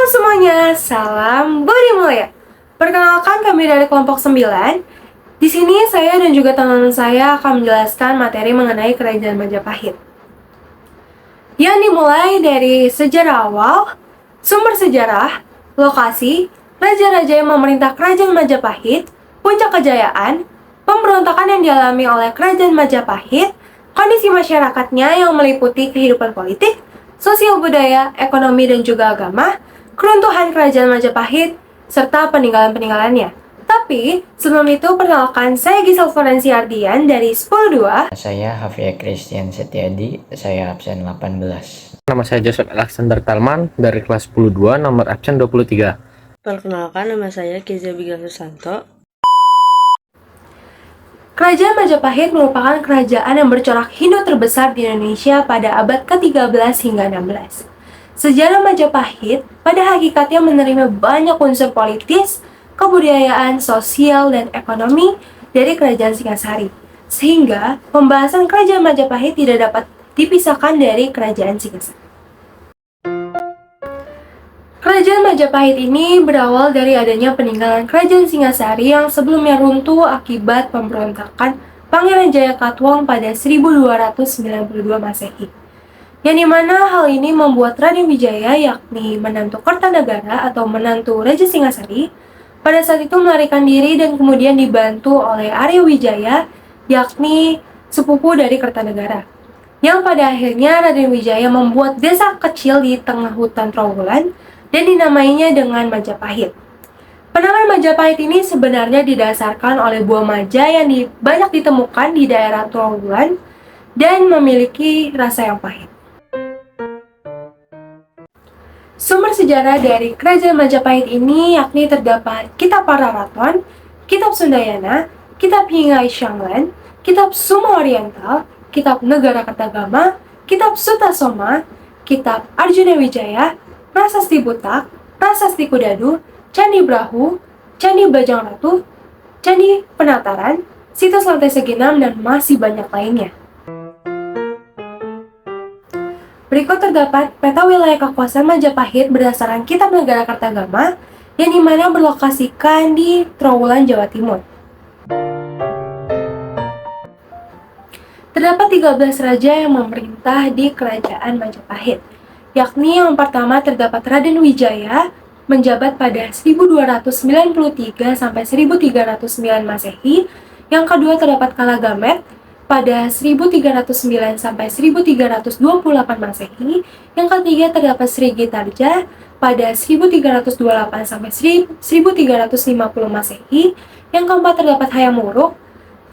semuanya, salam Budi Mulya. Perkenalkan kami dari kelompok 9. Di sini saya dan juga teman-teman saya akan menjelaskan materi mengenai Kerajaan Majapahit. Yang dimulai dari sejarah awal, sumber sejarah, lokasi, raja-raja yang memerintah Kerajaan Majapahit, puncak kejayaan, pemberontakan yang dialami oleh Kerajaan Majapahit, kondisi masyarakatnya yang meliputi kehidupan politik, sosial budaya, ekonomi dan juga agama, keruntuhan Kerajaan Majapahit, serta peninggalan-peninggalannya. Tapi, sebelum itu perkenalkan saya Gisel Florensi Ardian dari 102. Saya Hafia Christian Setiadi, saya absen 18. Nama saya Joseph Alexander Talman dari kelas 10-2, nomor absen 23. Perkenalkan, nama saya Keza Biga Susanto. Kerajaan Majapahit merupakan kerajaan yang bercorak Hindu terbesar di Indonesia pada abad ke-13 hingga 16. Sejarah Majapahit pada hakikatnya menerima banyak unsur politis, kebudayaan, sosial, dan ekonomi dari Kerajaan Singasari. Sehingga pembahasan Kerajaan Majapahit tidak dapat dipisahkan dari Kerajaan Singasari. Kerajaan Majapahit ini berawal dari adanya peninggalan Kerajaan Singasari yang sebelumnya runtuh akibat pemberontakan Pangeran Jayakatwang pada 1292 Masehi. Yang dimana hal ini membuat Raden Wijaya, yakni menantu Kertanegara atau menantu Raja Singasari, pada saat itu melarikan diri dan kemudian dibantu oleh Arya Wijaya, yakni sepupu dari Kertanegara. Yang pada akhirnya Raden Wijaya membuat desa kecil di tengah hutan Trowulan dan dinamainya dengan Majapahit. Penamaan Majapahit ini sebenarnya didasarkan oleh buah maja yang banyak ditemukan di daerah Trowulan dan memiliki rasa yang pahit. Sumber sejarah dari Kerajaan Majapahit ini yakni terdapat Kitab Pararaton, Kitab Sundayana, Kitab Yingai Shanglan, Kitab Sumo Oriental, Kitab Negara Kertagama, Kitab Sutasoma, Kitab Arjuna Wijaya, Prasasti Butak, Prasasti Kudadu, Candi Brahu, Candi Bajang Ratu, Candi Penataran, situs lantai Seginam, dan masih banyak lainnya. Berikut terdapat peta wilayah kekuasaan Majapahit berdasarkan Kitab Negara Kertagama yang dimana berlokasikan di Trowulan, Jawa Timur. Terdapat 13 raja yang memerintah di Kerajaan Majapahit, yakni yang pertama terdapat Raden Wijaya menjabat pada 1293 sampai 1309 Masehi, yang kedua terdapat Kalagamet pada 1309 sampai 1328 Masehi, yang ketiga terdapat Sri Gitarja pada 1328 sampai 1350 Masehi, yang keempat terdapat Hayam Wuruk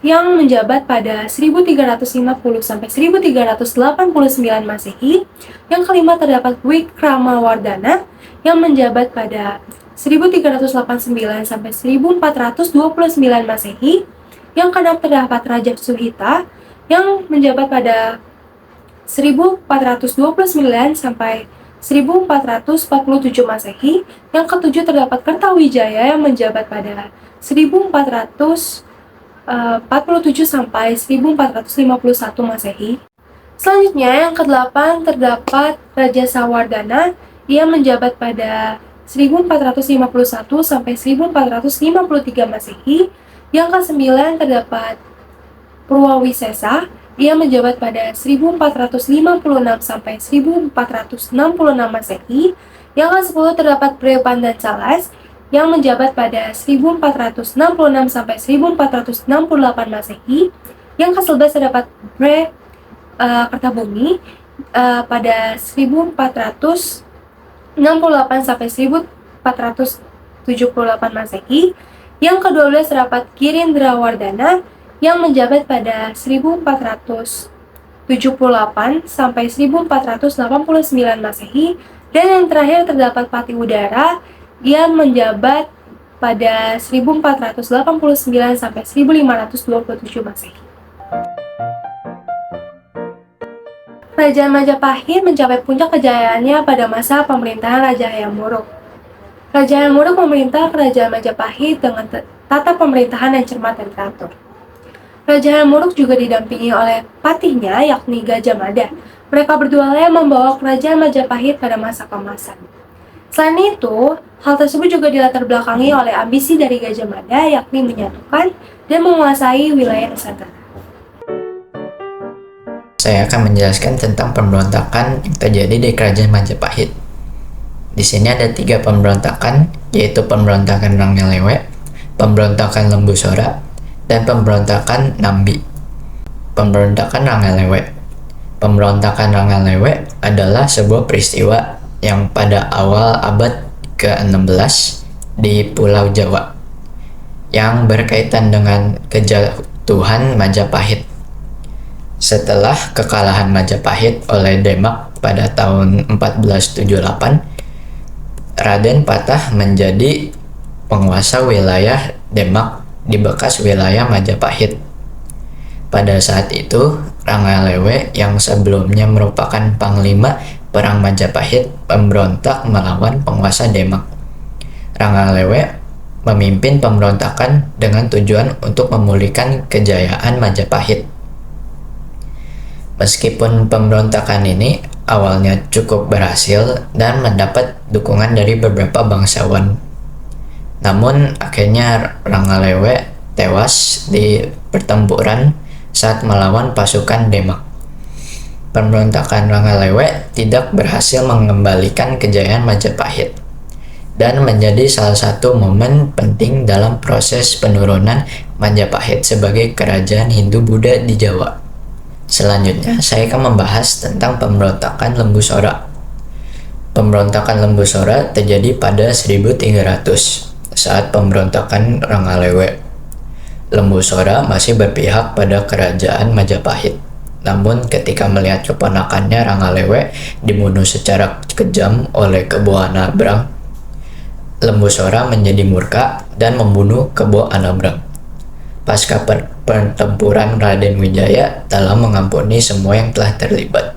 yang menjabat pada 1350 sampai 1389 Masehi, yang kelima terdapat Wikramawardhana yang menjabat pada 1389 sampai 1429 Masehi, yang keenam terdapat Raja Suhita yang menjabat pada 1429 sampai 1447 Masehi, yang ketujuh terdapat Kertawijaya yang menjabat pada 1447 sampai 1451 Masehi. Selanjutnya yang kedelapan terdapat Raja Sawardhana yang menjabat pada 1451 sampai 1453 Masehi. Yang ke-9 terdapat Purwawisesa, ia menjabat pada 1456 sampai 1466 Masehi. Yang ke-10 terdapat Prepandan Salas yang menjabat pada 1466 sampai 1468 Masehi. Yang ke-11 terdapat Kertabumi pada 1468 sampai 1478 Masehi. Yang ke-12 terdapat Girindrawardhana yang menjabat pada 1478 sampai 1489 Masehi, dan yang terakhir terdapat Pati Udara yang menjabat pada 1489 sampai 1527 Masehi. Kerajaan Majapahit mencapai puncak kejayaannya pada masa pemerintahan Raja Hayam Wuruk. Raja Hayam Wuruk memerintah Kerajaan Majapahit dengan tata pemerintahan yang cermat dan teratur. Raja Hayam Wuruk juga didampingi oleh patihnya, yakni Gajah Mada. Mereka berdua yang membawa Kerajaan Majapahit pada masa keemasan. Selain itu, hal tersebut juga dilatar belakangi oleh ambisi dari Gajah Mada, yakni menyatukan dan menguasai wilayah Nusantara. Saya akan menjelaskan tentang pemberontakan yang terjadi di Kerajaan Majapahit. Di sini ada 3 pemberontakan, yaitu pemberontakan Ranggalewe, pemberontakan Lembu Sora, dan pemberontakan Nambi. Pemberontakan Ranggalewe. Pemberontakan Ranggalewe adalah sebuah peristiwa yang pada awal abad ke-16 di Pulau Jawa yang berkaitan dengan kejatuhan Majapahit. Setelah kekalahan Majapahit oleh Demak pada tahun 1478, Raden Patah menjadi penguasa wilayah Demak di bekas wilayah Majapahit. Pada saat itu, Ranggalewe yang sebelumnya merupakan panglima perang Majapahit memberontak melawan penguasa Demak. Ranggalewe memimpin pemberontakan dengan tujuan untuk memulihkan kejayaan Majapahit. Meskipun pemberontakan ini awalnya cukup berhasil dan mendapat dukungan dari beberapa bangsawan, namun akhirnya Ranggalewe tewas di pertempuran saat melawan pasukan Demak. Pemberontakan Ranggalewe tidak berhasil mengembalikan kejayaan Majapahit dan menjadi salah satu momen penting dalam proses penurunan Majapahit sebagai kerajaan Hindu-Buddha di Jawa. Selanjutnya, saya akan membahas tentang pemberontakan Lembu Sora. Pemberontakan Lembu Sora terjadi pada 1300 saat pemberontakan Ranggalewe. Lembu Sora masih berpihak pada kerajaan Majapahit. Namun ketika melihat keponakannya Ranggalewe dibunuh secara kejam oleh Kebo Anabrang, Lembu Sora menjadi murka dan membunuh Kebo Anabrang. Pasca pertempuran, Raden Wijaya telah mengampuni semua yang telah terlibat.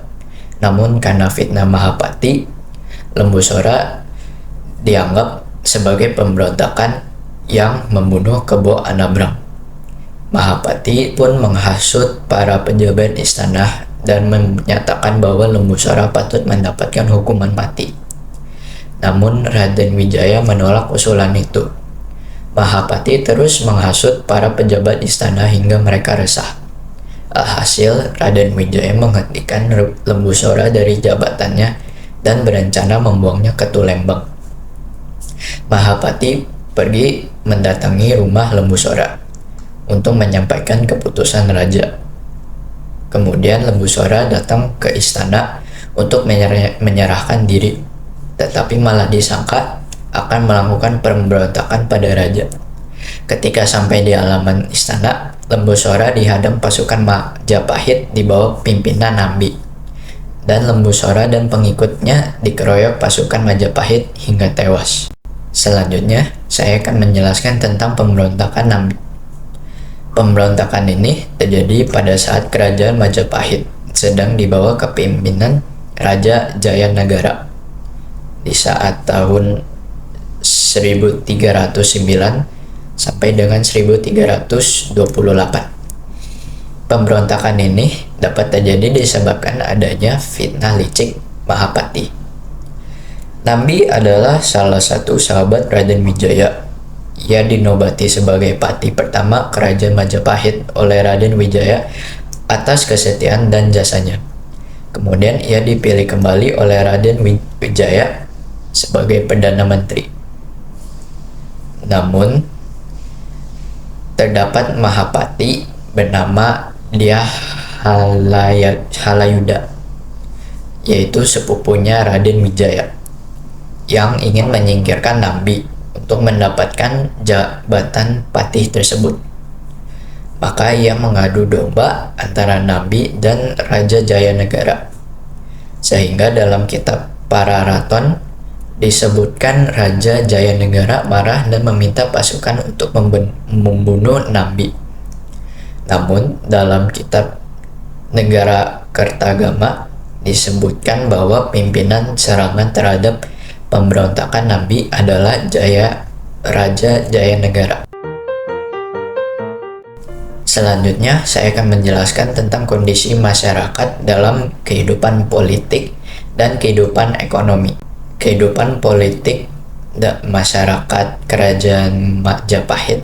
Namun karena fitnah Mahapati, Lembu Sora dianggap sebagai pemberontakan yang membunuh Kebo Anabrang. Mahapati pun menghasut para pejabat istana dan menyatakan bahwa Lembu Sora patut mendapatkan hukuman mati. Namun Raden Wijaya menolak usulan itu. Mahapati terus menghasut para pejabat istana hingga mereka resah. Alhasil, Raden Wijaya menghentikan Lembu Sora dari jabatannya dan berencana membuangnya ke Tulembang. Mahapati pergi mendatangi rumah Lembu Sora untuk menyampaikan keputusan raja. Kemudian Lembu Sora datang ke istana untuk menyerahkan diri, tetapi malah disangka akan melakukan pemberontakan pada raja. Ketika sampai di halaman istana, Lembu Sora dihadang pasukan Majapahit di bawah pimpinan Nambi, dan Lembu Sora dan pengikutnya dikeroyok pasukan Majapahit hingga tewas. Selanjutnya, saya akan menjelaskan tentang pemberontakan Nambi. Pemberontakan ini terjadi pada saat kerajaan Majapahit sedang dibawa kepemimpinan Raja Jayanagara. Di saat tahun 1309 sampai dengan 1328. Pemberontakan ini dapat terjadi disebabkan adanya fitnah licik Mahapati. Nambi adalah salah satu sahabat Raden Wijaya. Ia dinobati sebagai pati pertama kerajaan Majapahit oleh Raden Wijaya atas kesetiaan dan jasanya. Kemudian ia dipilih kembali oleh Raden Wijaya sebagai Perdana Menteri. Namun, terdapat Mahapati bernama Dia Halayuda, yaitu sepupunya Raden Wijaya, yang ingin menyingkirkan Nambi untuk mendapatkan jabatan patih tersebut. Maka ia mengadu domba antara Nambi dan Raja Jayanagara. Sehingga dalam kitab Pararaton disebutkan Raja Jayanagara marah dan meminta pasukan untuk membunuh Nambi. Namun dalam kitab Negara Kertagama disebutkan bahwa pimpinan serangan terhadap pemberontakan Nambi adalah Raja Jayanagara. Selanjutnya, saya akan menjelaskan tentang kondisi masyarakat dalam kehidupan politik dan kehidupan ekonomi. kehidupan politik masyarakat Kerajaan Majapahit.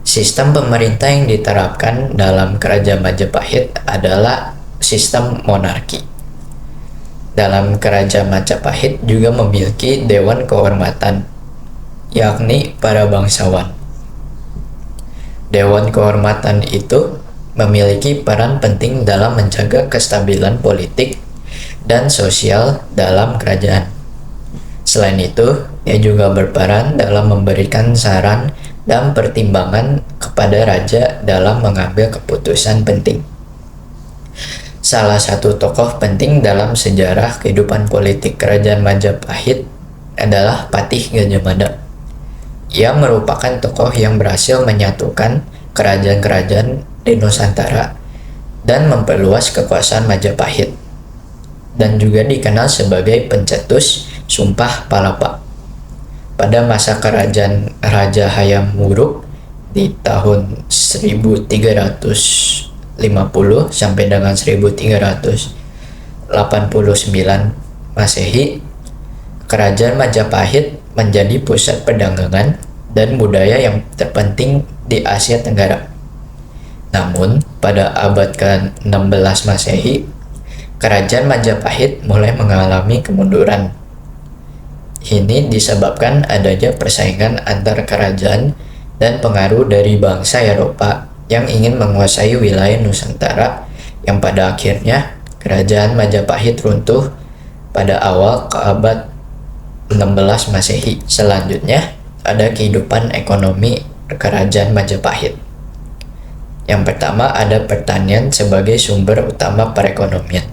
Sistem pemerintah yang diterapkan dalam Kerajaan Majapahit adalah sistem monarki. Dalam Kerajaan Majapahit juga memiliki Dewan Kehormatan, yakni para bangsawan. Dewan Kehormatan itu memiliki peran penting dalam menjaga kestabilan politik dan sosial dalam kerajaan. Selain itu, ia juga berperan dalam memberikan saran dan pertimbangan kepada raja dalam mengambil keputusan penting. Salah satu tokoh penting dalam sejarah kehidupan politik Kerajaan Majapahit adalah Patih Gajah Mada. Ia merupakan tokoh yang berhasil menyatukan kerajaan-kerajaan di Nusantara dan memperluas kekuasaan Majapahit, dan juga dikenal sebagai pencetus Sumpah Palapa. Pada masa kerajaan Raja Hayam Wuruk di tahun 1350 sampai dengan 1389 Masehi, Kerajaan Majapahit menjadi pusat perdagangan dan budaya yang terpenting di Asia Tenggara. Namun, pada abad ke-16 Masehi, Kerajaan Majapahit mulai mengalami kemunduran. Ini disebabkan adanya persaingan antar kerajaan dan pengaruh dari bangsa Eropa yang ingin menguasai wilayah Nusantara, yang pada akhirnya Kerajaan Majapahit runtuh pada awal ke abad 16 Masehi. Selanjutnya, ada kehidupan ekonomi Kerajaan Majapahit. Yang pertama, ada pertanian sebagai sumber utama perekonomian,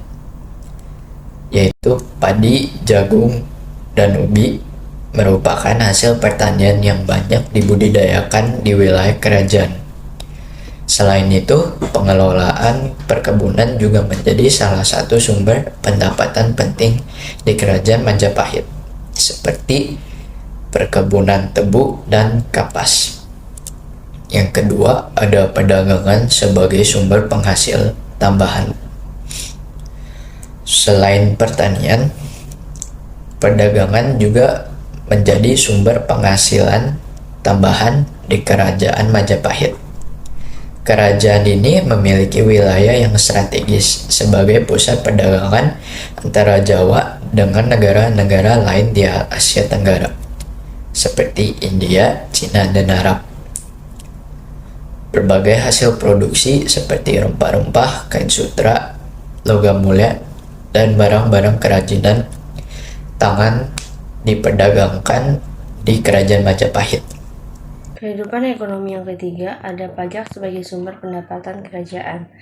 yaitu padi, jagung, dan ubi merupakan hasil pertanian yang banyak dibudidayakan di wilayah kerajaan. Selain itu, pengelolaan perkebunan juga menjadi salah satu sumber pendapatan penting di Kerajaan Majapahit, seperti perkebunan tebu dan kapas. Yang kedua, ada perdagangan sebagai sumber penghasil tambahan. Selain pertanian, perdagangan juga menjadi sumber penghasilan tambahan di Kerajaan Majapahit. Kerajaan ini memiliki wilayah yang strategis sebagai pusat perdagangan antara Jawa dengan negara-negara lain di Asia Tenggara, seperti India, Cina, dan Arab. Berbagai hasil produksi seperti rempah-rempah, kain sutra, logam mulia, dan barang-barang kerajinan tangan diperdagangkan di Kerajaan Majapahit. Kehidupan ekonomi yang ketiga, ada pajak sebagai sumber pendapatan kerajaan.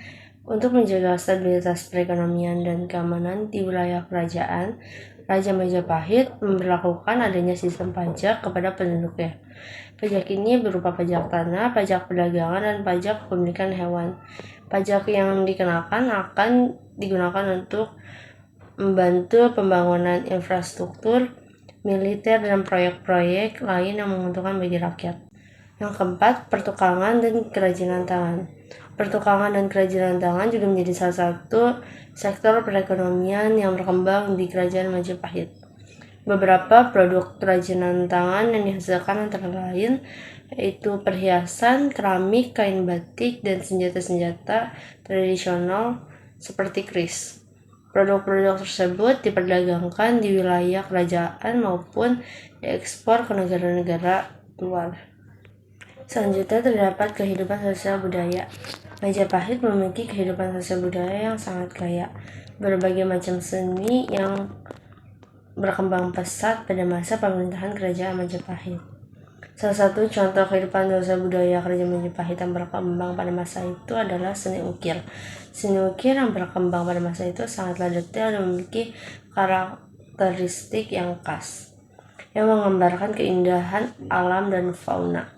Untuk menjaga stabilitas perekonomian dan keamanan di wilayah kerajaan, Raja Majapahit memberlakukan adanya sistem pajak kepada penduduknya. Pajak ini berupa pajak tanah, pajak perdagangan, dan pajak kepemilikan hewan. Pajak yang dikenakan akan digunakan untuk membantu pembangunan infrastruktur, militer, dan proyek-proyek lain yang menguntungkan bagi rakyat. Yang keempat, pertukangan dan kerajinan tangan. Pertukangan dan kerajinan tangan juga menjadi salah satu sektor perekonomian yang berkembang di Kerajaan Majapahit. Beberapa produk kerajinan tangan yang dihasilkan antara lain yaitu perhiasan, keramik, kain batik, dan senjata-senjata tradisional seperti keris. Produk-produk tersebut diperdagangkan di wilayah kerajaan maupun diekspor ke negara-negara luar. Selanjutnya terdapat kehidupan sosial budaya. Majapahit memiliki kehidupan sosial budaya yang sangat kaya. Berbagai macam seni yang berkembang pesat pada masa pemerintahan Kerajaan Majapahit. Salah satu contoh kehidupan sosial budaya Kerajaan Majapahit yang berkembang pada masa itu adalah seni ukir. Seni ukir yang berkembang pada masa itu sangatlah detail dan memiliki karakteristik yang khas, yang menggambarkan keindahan alam dan fauna.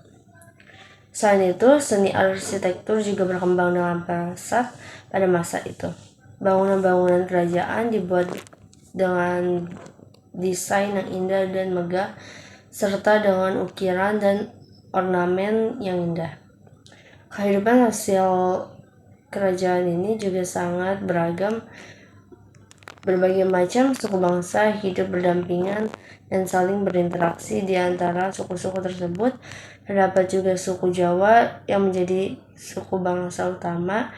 Selain itu, seni arsitektur juga berkembang dengan pesat pada masa itu. Bangunan-bangunan kerajaan dibuat dengan desain yang indah dan megah, serta dengan ukiran dan ornamen yang indah. Kehidupan sosial kerajaan ini juga sangat beragam Berbagai macam suku bangsa hidup berdampingan dan saling berinteraksi di antara suku-suku tersebut. Terdapat juga suku Jawa yang menjadi suku bangsa utama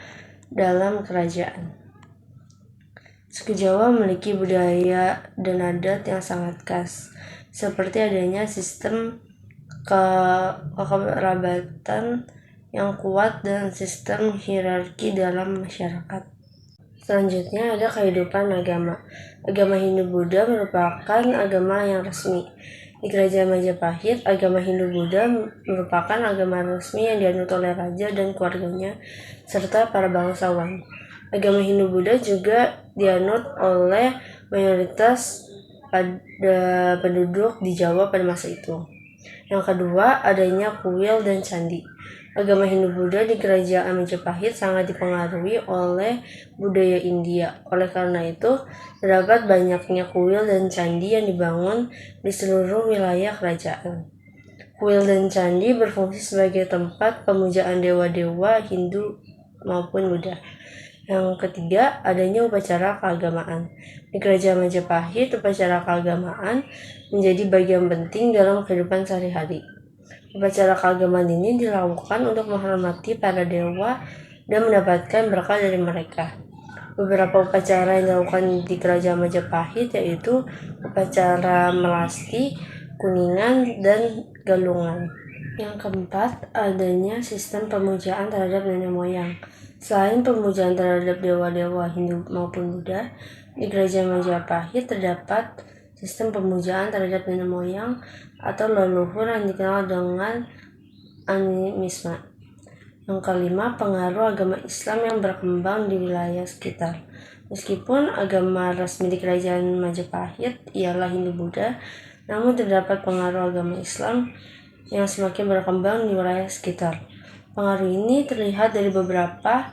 dalam kerajaan. Suku Jawa memiliki budaya dan adat yang sangat khas, seperti adanya sistem kekerabatan yang kuat dan sistem hierarki dalam masyarakat. Selanjutnya ada kehidupan agama. Agama Hindu-Buddha merupakan agama yang resmi. Di Kerajaan Majapahit, agama Hindu-Buddha merupakan agama resmi yang dianut oleh raja dan keluarganya, serta para bangsawan. Agama Hindu-Buddha juga dianut oleh mayoritas pada penduduk di Jawa pada masa itu. Yang kedua, adanya kuil dan candi. Agama Hindu-Buddha di Kerajaan Majapahit sangat dipengaruhi oleh budaya India. Oleh karena itu, terdapat banyaknya kuil dan candi yang dibangun di seluruh wilayah kerajaan. Kuil dan candi berfungsi sebagai tempat pemujaan dewa-dewa Hindu maupun Buddha. Yang ketiga, adanya upacara keagamaan. Di Kerajaan Majapahit, upacara keagamaan menjadi bagian penting dalam kehidupan sehari-hari. Upacara keagamaan ini dilakukan untuk menghormati para dewa dan mendapatkan berkah dari mereka. Beberapa upacara yang dilakukan di Kerajaan Majapahit yaitu upacara melasti, kuningan, dan galungan. Yang keempat, adanya sistem pemujaan terhadap nenek moyang. Selain pemujaan terhadap dewa-dewa Hindu maupun Buddha, di Kerajaan Majapahit terdapat sistem pemujaan terhadap nenek moyang atau leluhur yang dikenal dengan animisme. Yang kelima, pengaruh agama Islam yang berkembang di wilayah sekitar. Meskipun agama resmi di Kerajaan Majapahit ialah Hindu-Buddha, namun terdapat pengaruh agama Islam yang semakin berkembang di wilayah sekitar. Pengaruh ini terlihat dari beberapa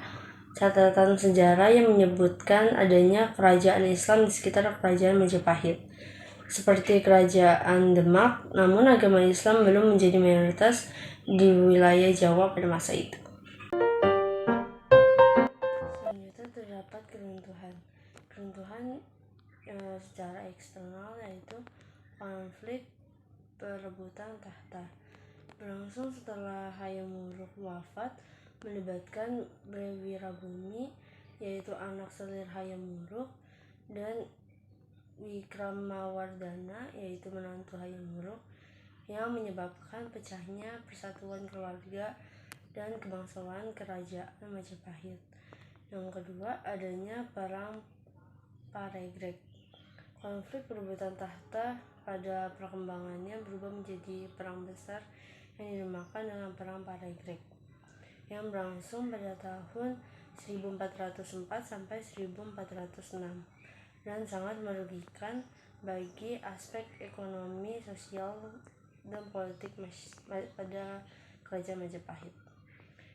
catatan sejarah yang menyebutkan adanya kerajaan Islam di sekitar Kerajaan Majapahit, seperti Kerajaan Demak, namun agama Islam belum menjadi mayoritas di wilayah Jawa pada masa itu. Selanjutnya terdapat keruntuhan. Keruntuhan secara eksternal yaitu konflik perebutan tahta. Berlangsung setelah Hayam Wuruk wafat, melibatkan Brewirabumi, yaitu anak selir Hayam Wuruk, dan Wikramawardhana, yaitu menantu Hayam Wuruk, yang menyebabkan pecahnya persatuan keluarga dan kebangsaan Kerajaan Majapahit. Yang kedua, adanya Perang Paregreg. Konflik perebutan tahta pada perkembangannya berubah menjadi perang besar yang dinamakan dengan Perang Paregreg, yang berlangsung pada tahun 1404 sampai 1406 dan sangat merugikan bagi aspek ekonomi, sosial, dan politik pada Kerajaan Majapahit.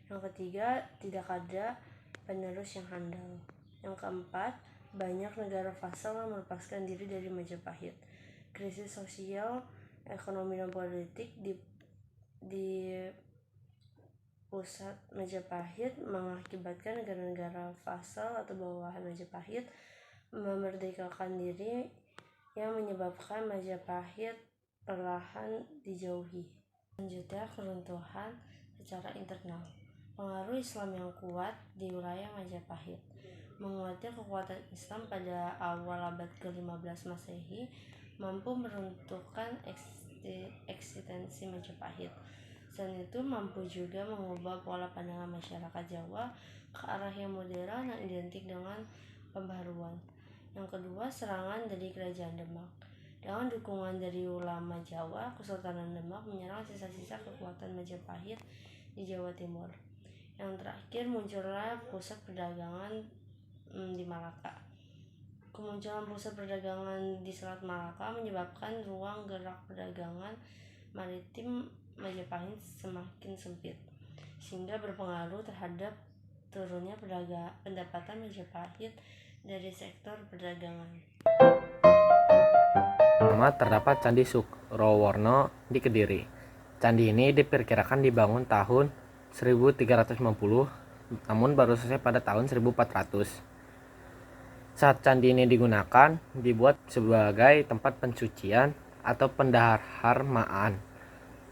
Yang ketiga, tidak ada penerus yang handal. Yang keempat, banyak negara vasal yang melepaskan diri dari Majapahit. Krisis sosial, ekonomi, dan politik di pusat Majapahit mengakibatkan negara-negara vasal atau bawahan Majapahit memerdekakan diri, yang menyebabkan Majapahit perlahan dijauhi. Selanjutnya, keruntuhan secara internal. Pengaruh Islam yang kuat di wilayah Majapahit. Menguatnya kekuatan Islam pada awal abad ke-15 Masehi mampu meruntuhkan eksistensi Majapahit. Selain itu, mampu juga mengubah pola pandangan masyarakat Jawa ke arah yang modern yang identik dengan pembaharuan. Yang kedua, serangan dari Kerajaan Demak. Dengan dukungan dari ulama Jawa, Kesultanan Demak menyerang sisa-sisa kekuatan Majapahit di Jawa Timur. Yang terakhir, munculnya pusat perdagangan di Malaka. Kemunculan pusat perdagangan di Selat Malaka menyebabkan ruang gerak perdagangan maritim Majapahit semakin sempit, sehingga berpengaruh terhadap turunnya pendapatan Majapahit dari sektor perdagangan. Pertama, terdapat Candi Sukrowarna di Kediri. Candi ini diperkirakan dibangun tahun 1350, namun baru selesai pada tahun 1400. Saat candi ini digunakan, dibuat sebagai tempat pensucian atau pendharmaan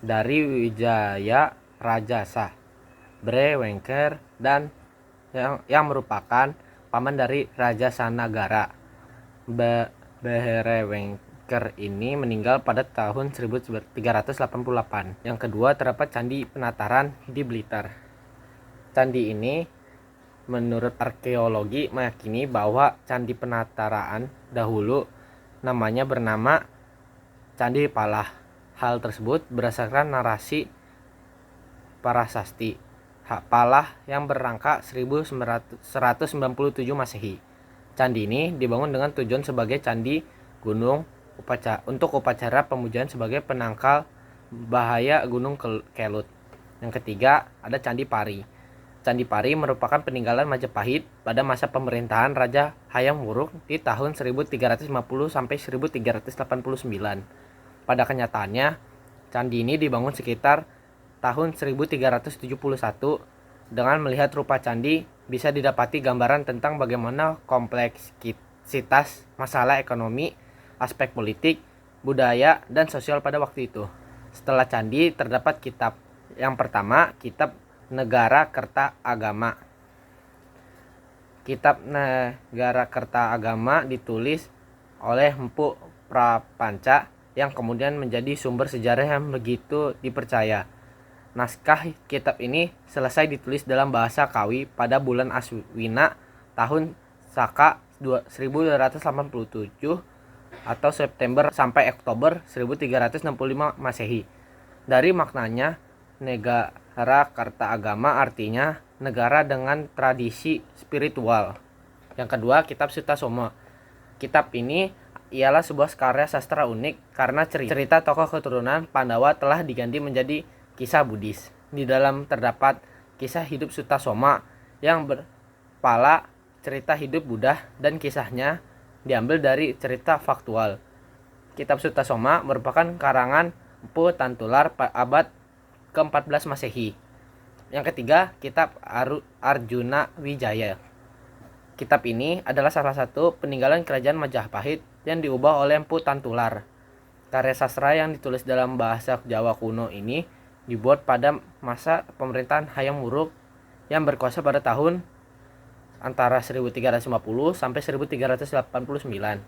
dari Wijaya Rajasa, Bre Wengker, dan yang merupakan paman dari Raja Sanagara. Behere Wengker ini meninggal pada tahun 1388. Yang kedua, terdapat Candi Penataran di Blitar. Candi ini menurut arkeologi meyakini bahwa Candi Penataran dahulu namanya bernama Candi Palah. Hal tersebut berdasarkan narasi Prasasti Palah yang berangka 1197 Masehi. Candi ini dibangun dengan tujuan sebagai candi gunung untuk upacara pemujaan sebagai penangkal bahaya Gunung Kelut. Yang ketiga, ada Candi Pari. Candi Pari merupakan peninggalan Majapahit pada masa pemerintahan Raja Hayam Wuruk di tahun 1350 sampai 1389. Pada kenyataannya, candi ini dibangun sekitar tahun 1371. Dengan melihat rupa candi, bisa didapati gambaran tentang bagaimana kompleksitas masalah ekonomi, aspek politik, budaya, dan sosial pada waktu itu. Setelah candi, terdapat kitab. Yang pertama, kitab Negara Kerta Agama. Kitab Negara Kerta Agama ditulis oleh Empu Prapanca yang kemudian menjadi sumber sejarah yang begitu dipercaya. Naskah kitab ini selesai ditulis dalam bahasa Kawi pada bulan Aswina tahun Saka 1287 atau September sampai Oktober 1365 Masehi. Dari maknanya, Negara Kerta Agama artinya negara dengan tradisi spiritual. Yang kedua, kitab Sutasoma. Kitab ini ialah sebuah karya sastra unik karena cerita tokoh keturunan Pandawa telah diganti menjadi kisah Buddhis. Di dalam terdapat kisah hidup Sutasoma yang berpala cerita hidup Buddha dan kisahnya diambil dari cerita faktual. Kitab Sutasoma merupakan karangan Empu Tantular abad ke-14 Masehi. Yang ketiga, kitab Arjuna Wijaya. Kitab ini adalah salah satu peninggalan kerajaan Majapahit yang diubah oleh Empu Tantular. Karya sastra yang ditulis dalam bahasa Jawa kuno ini dibuat pada masa pemerintahan Hayam Wuruk yang berkuasa pada tahun antara 1350 sampai 1389.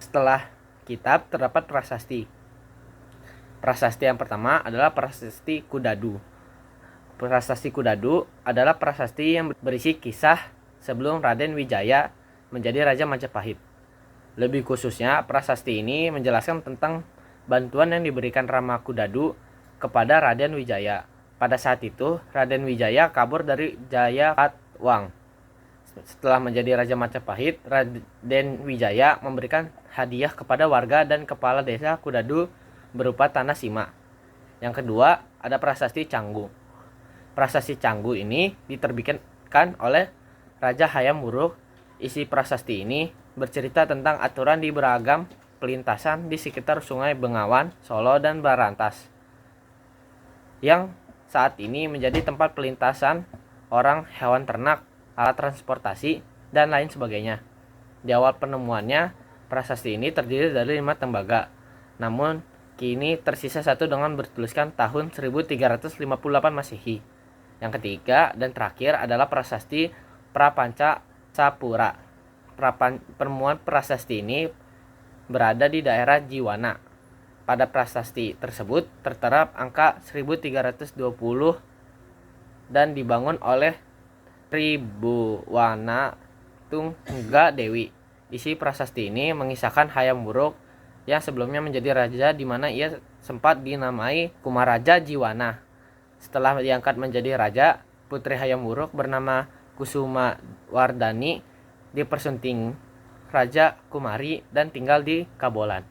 Setelah kitab terdapat prasasti. Prasasti yang pertama adalah Prasasti Kudadu. Prasasti Kudadu adalah prasasti yang berisi kisah sebelum Raden Wijaya menjadi Raja Majapahit. Lebih khususnya, prasasti ini menjelaskan tentang bantuan yang diberikan Rama Kudadu kepada Raden Wijaya. Pada saat itu, Raden Wijaya kabur dari Jayakatwang. Setelah menjadi Raja Majapahit, Raden Wijaya memberikan hadiah kepada warga dan kepala desa Kudadu berupa tanah sima. Yang kedua, ada Prasasti Canggu. Prasasti Canggu ini diterbitkan oleh Raja Hayam Wuruk. Isi prasasti ini bercerita tentang aturan di beragam pelintasan di sekitar Sungai Bengawan, Solo, dan Barantas, yang saat ini menjadi tempat pelintasan orang, hewan ternak, alat transportasi, dan lain sebagainya. Di awal penemuannya, prasasti ini terdiri dari 5 tembaga. Namun, kini tersisa satu dengan bertuliskan tahun 1358 Masehi. Yang ketiga dan terakhir adalah Prasasti Prapanca Sapura. Penemuan prasasti ini berada di daerah Jiwana. Pada prasasti tersebut tertera angka 1320 dan dibangun oleh Tribuwana Tungga Dewi. Isi prasasti ini mengisahkan Hayam Wuruk yang sebelumnya menjadi raja di mana ia sempat dinamai Kumaraja Jiwana. Setelah diangkat menjadi raja, putri Hayam Wuruk bernama Kusuma Wardani dipersunting Raja Kumari dan tinggal di Kabolan.